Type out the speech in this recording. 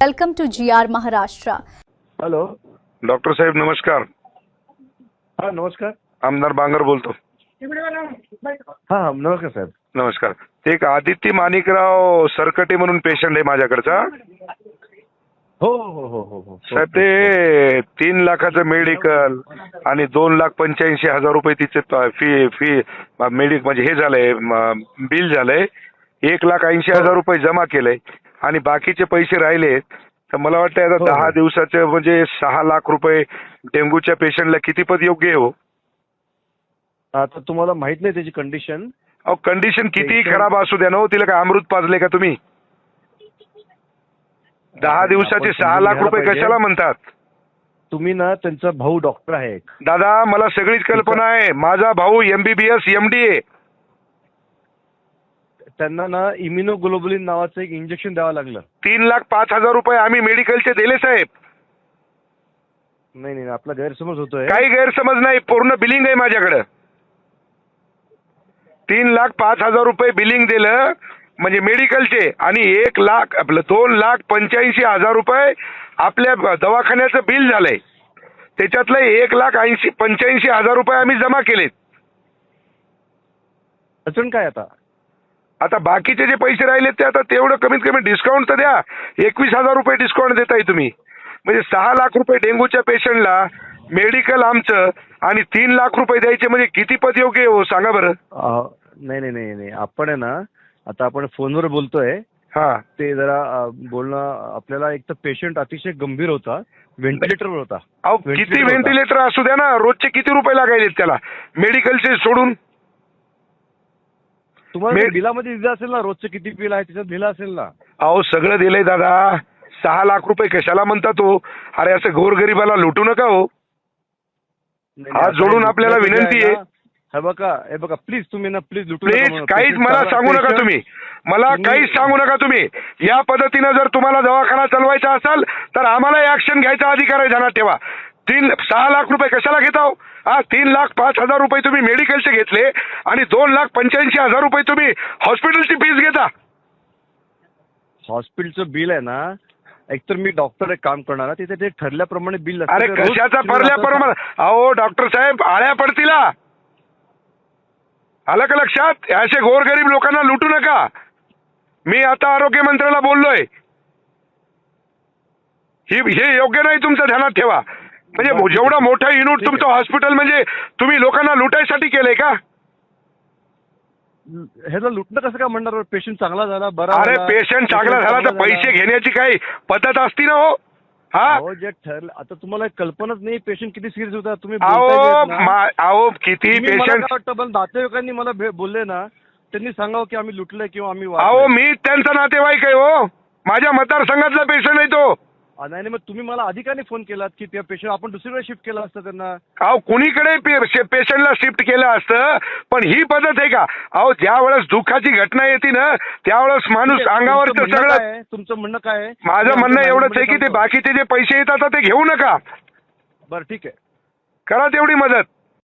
Welcome to GR Maharashtra. Hello. Doctor साहेब नमस्कार. हा नमस्कार. आमदार बांगर बोलतो. हा नमस्कार साहेब. नमस्कार. ते एक आदित्य माणिकराव सरकटे म्हणून पेशंट आहे माझ्याकडचा. हो हो हो हो हो साहेब ते 3 लाखाचं मेडिकल आणि 2,85,000 रुपये तिचे फी फी मेडिक म्हणजे हे झालंय बिल झालंय. 1,80,000 रुपये जमा केलंय आणि बाकीचे पैसे राहिले. तर मला वाटतं आता 10 दिवसाचे म्हणजे 6 लाख रुपये डेंग्यूच्या पेशंटला किती पद योग्य आहे हो? आता तुम्हाला माहित नाही त्याची कंडिशन. अहो कंडिशन किती खराब असू द्या ना हो, तिला काय अमृत पाजले का तुम्ही? 10 दिवसाचे 6 लाख रुपये कशाला म्हणतात? तुम्ही ना त्यांचा भाऊ डॉक्टर आहे. दादा मला सगळीच कल्पना आहे. माझा भाऊ MBBS MD आहे. त्यांना ना इम्युनोग्लोबुलिन नावाचं एक इंजेक्शन द्यावं लागलं. 3,05,000 रुपये आम्ही मेडिकलचे दिले साहेब. नाही नाही आपला गैरसमज होतोय. काही गैरसमज नाही, पूर्ण बिलिंग आहे माझ्याकडे. 3,05,000 रुपये बिलिंग दिलं म्हणजे मेडिकलचे आणि 2,85,000 रुपये आपल्या दवाखान्याचं बिल झालंय. त्याच्यातलं 1,85,000 रुपये आम्ही जमा केलेत. अडचण काय आता बाकीचे जे पैसे राहिले ते आता तेवढं कमीत कमी डिस्काउंट तर द्या. 21,000 रुपये डिस्काउंट देताय तुम्ही. म्हणजे 6 लाख रुपये डेंग्यूच्या पेशंटला मेडिकल आमचं आणि 3 लाख रुपये द्यायचे म्हणजे किती पद योग्य हो सांगा बरं? नाही नाही नाही नाही आपण आहे ना आता आपण फोनवर बोलतोय. हा ते जरा बोलणं आपल्याला एक तर पेशंट अतिशय गंभीर होता, व्हेंटिलेटरवर होता. अहो किती व्हेंटिलेटर असू द्या ना, रोजचे किती रुपये लागायचे त्याला मेडिकलचे सोडून? तुम्हाला बिलामध्ये दिलं असेल ना रोजचं किती बिल आहे त्याच्यात दिलं असेल ना. अहो सगळं दिलंय दादा. 6 लाख रुपये कशाला म्हणता तो? अरे असं गोरगरिबाला लुटू नका हो. हात जोडून आपल्याला विनंती आहे. हे बघा प्लीज तुम्ही ना प्लीज काहीच मला सांगू नका तुम्ही. मला काहीच सांगू नका तुम्ही. या पद्धतीनं जर तुम्हाला दवाखाना चालवायचा असेल तर आम्हाला ऍक्शन घ्यायचा अधिकार आहे. ध्यानात ठेवा. 6 लाख रुपये कशाला घेता हो? 3,05,000 रुपये तुम्ही मेडिकलचे घेतले आणि 2,85,000 रुपये तुम्ही हॉस्पिटलची फीस घेता. हॉस्पिटलचं बिल आहे ना, एकतर मी डॉक्टर एक काम करणार तिथे ते ठरल्याप्रमाणे बिल. अरे कशाचा ठरल्याप्रमाणे? अहो डॉक्टर साहेब आळ्या पडतील. आलं का लक्षात? असे गोरगरीब लोकांना लुटू नका. मी आता आरोग्य मंत्र्याला बोललोय. हे योग्य नाही, तुमचं ध्यानात ठेवा. म्हणजे जेवढं मोठं युनिट तुमचं हॉस्पिटल म्हणजे तुम्ही लोकांना लुटायसाठी केलंय का? ह्याला लुटणं कसं काय म्हणणार? पेशंट चांगला झाला बरा. अरे पेशंट चांगला झाला तर पैसे घेण्याची काही पद्धत असती ना हो. हा जे ठरलं आता तुम्हाला कल्पनाच नाही पेशंट किती सिरियस होता. तुम्ही अहो किती पेशंट वाटतं नातेवाईकांनी मला बोलले ना, त्यांनी सांगावं की आम्ही लुटलंय किंवा आम्ही. अहो मी त्यांचा नातेवाईक आहे हो. माझ्या मतदारसंघातला पेशंट आहे तो. नाही मग तुम्ही मला अधिकाने फोन केलात की त्या पेशंट आपण दुसरीकडे शिफ्ट केलं असतं त्यांना. अहो कुणीकडे पेशंटला शिफ्ट केलं असतं, पण ही पद्धत आहे का? अहो ज्या वेळेस दुःखाची घटना येते ना त्यावेळेस माणूस अंगावर सगळं. तुमचं म्हणणं काय आहे? माझं म्हणणं एवढंच आहे की ते बाकीचे जे पैसे येतात ते घेऊ नका. बरं ठीक आहे, करा तेवढी मदत.